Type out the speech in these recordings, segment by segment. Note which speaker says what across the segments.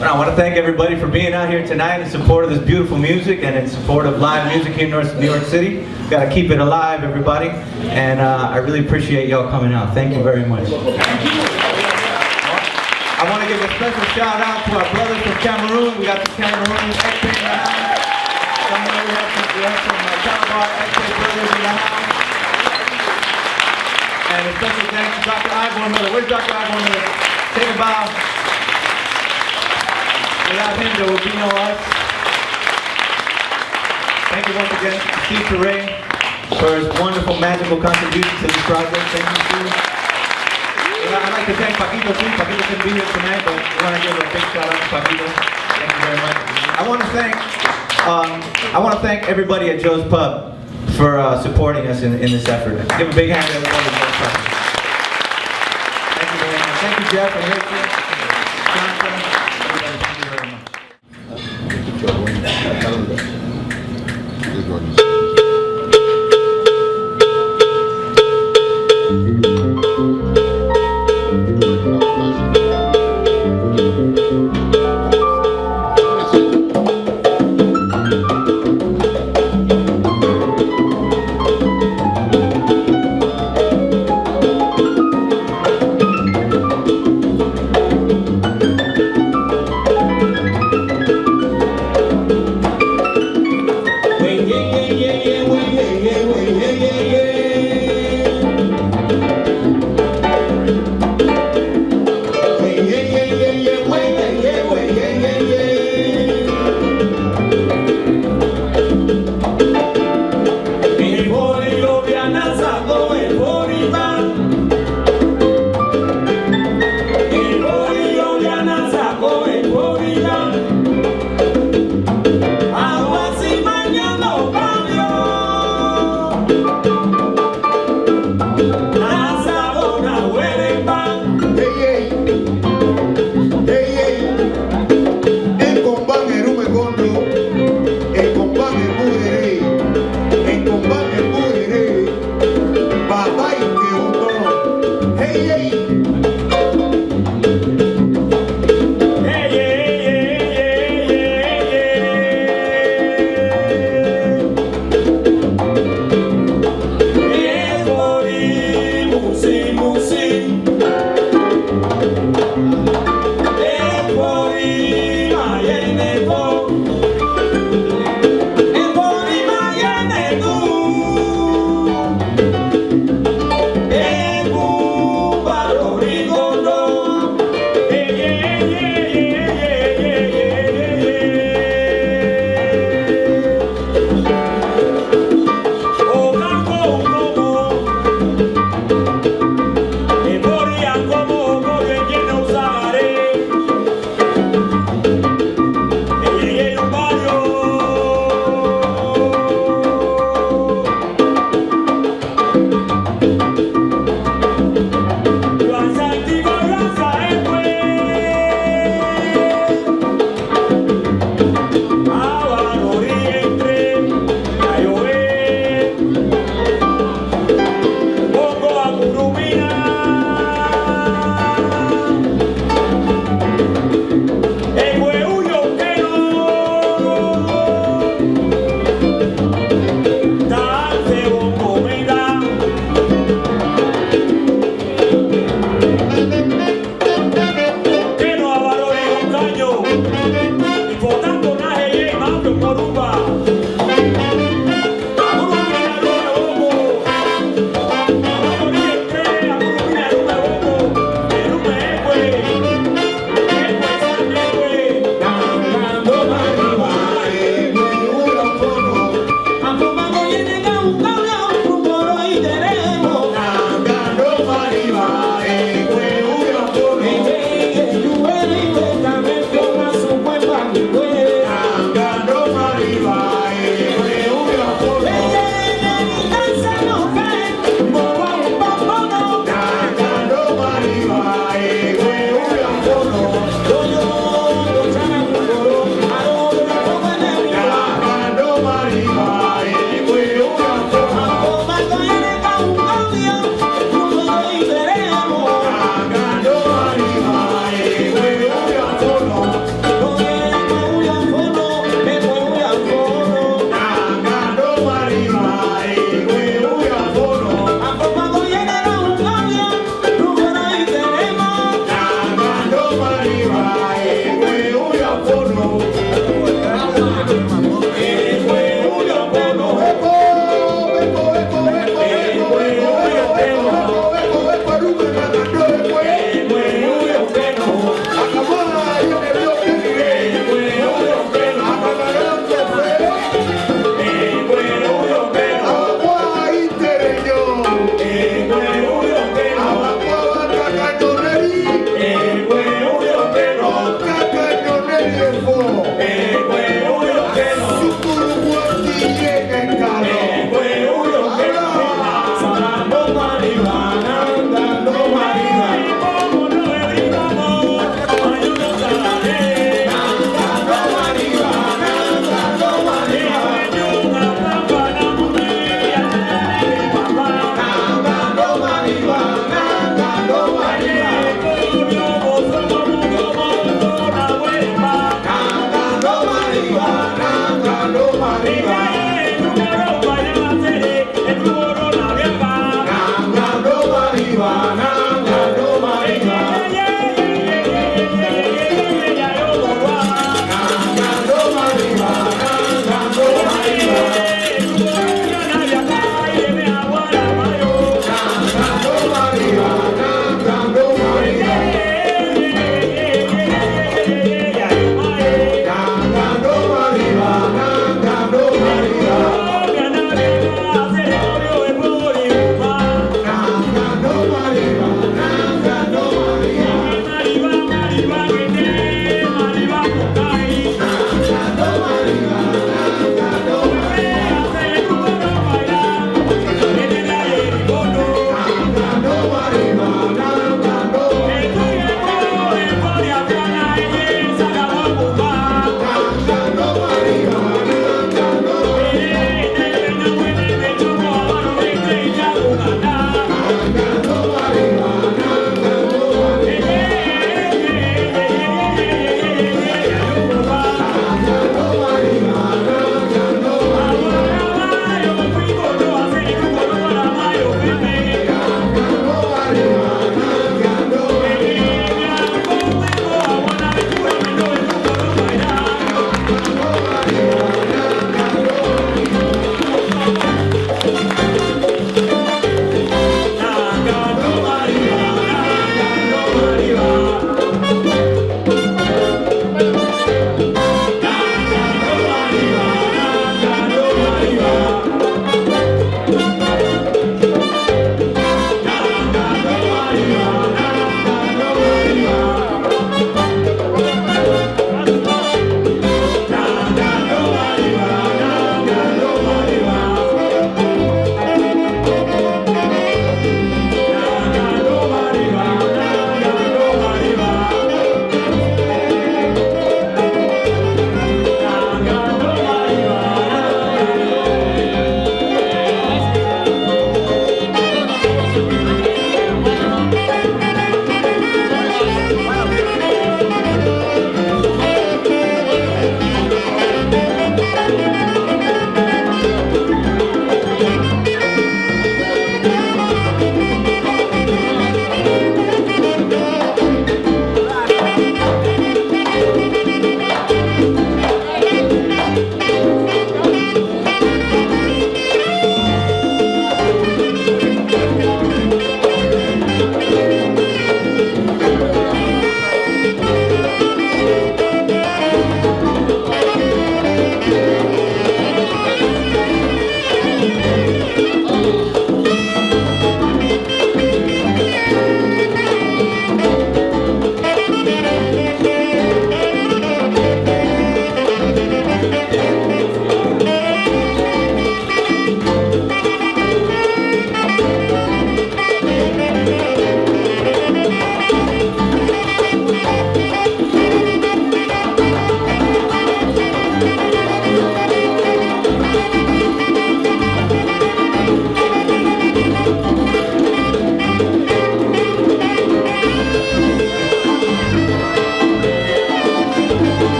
Speaker 1: I want to thank everybody for being out here tonight in support of this beautiful music and in support of live music here in New York City. Got to keep it alive, everybody. And I really appreciate y'all coming out. Thank you very much. I want to give a special shout out to our brothers from Cameroon. We got the Cameroonian Ekpe in the house. Somewhere we have some Calabar Ekpe brothers in the house. And a special thanks to Dr. Ivor Miller. Where's Dr. Ivor Miller? Take a bow. Without him, there would be no us. Thank you once again to Steve Teray for his wonderful, magical contribution to this project. Thank you, Steve. I'd like to thank Paquito too. Paquito couldn't be here tonight, but we want to give a big shout out to Paquito. Thank you very much. I want to thank everybody at Joe's Pub for supporting us in this effort. Give a big hand to everybody at Joe's Pub. Thank you very much. Thank you, Jeff and Rachel. Jonathan. Everybody, thank you very much.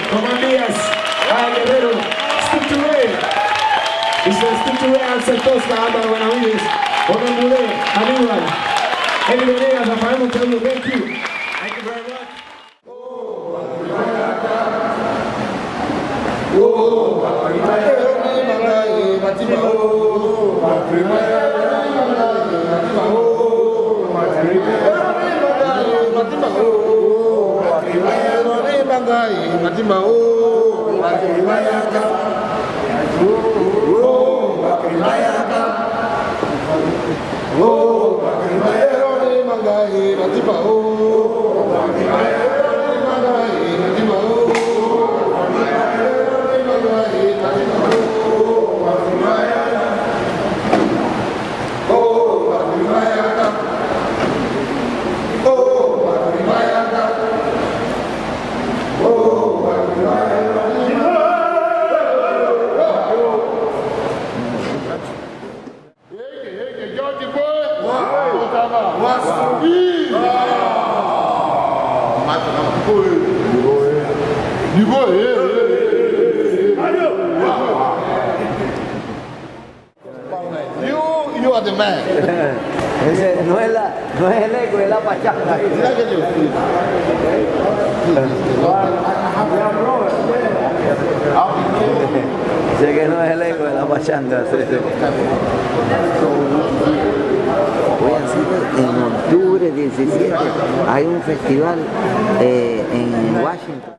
Speaker 2: Comandías, Guerrero, Stick to Ray. Dice Stick to Ray, Ansel Tosca, Álvaro Benavides, Jorge Mulé, Aníbal, Eddie Venegas, Rafael Montevideo, thank you.
Speaker 1: Thank you very much.
Speaker 3: You are the man.
Speaker 4: Ese no es el ego, es la pachanga. Sé que no es el ego, es la pachanga. Voy a hacer en octubre 17, hay un festival en Washington.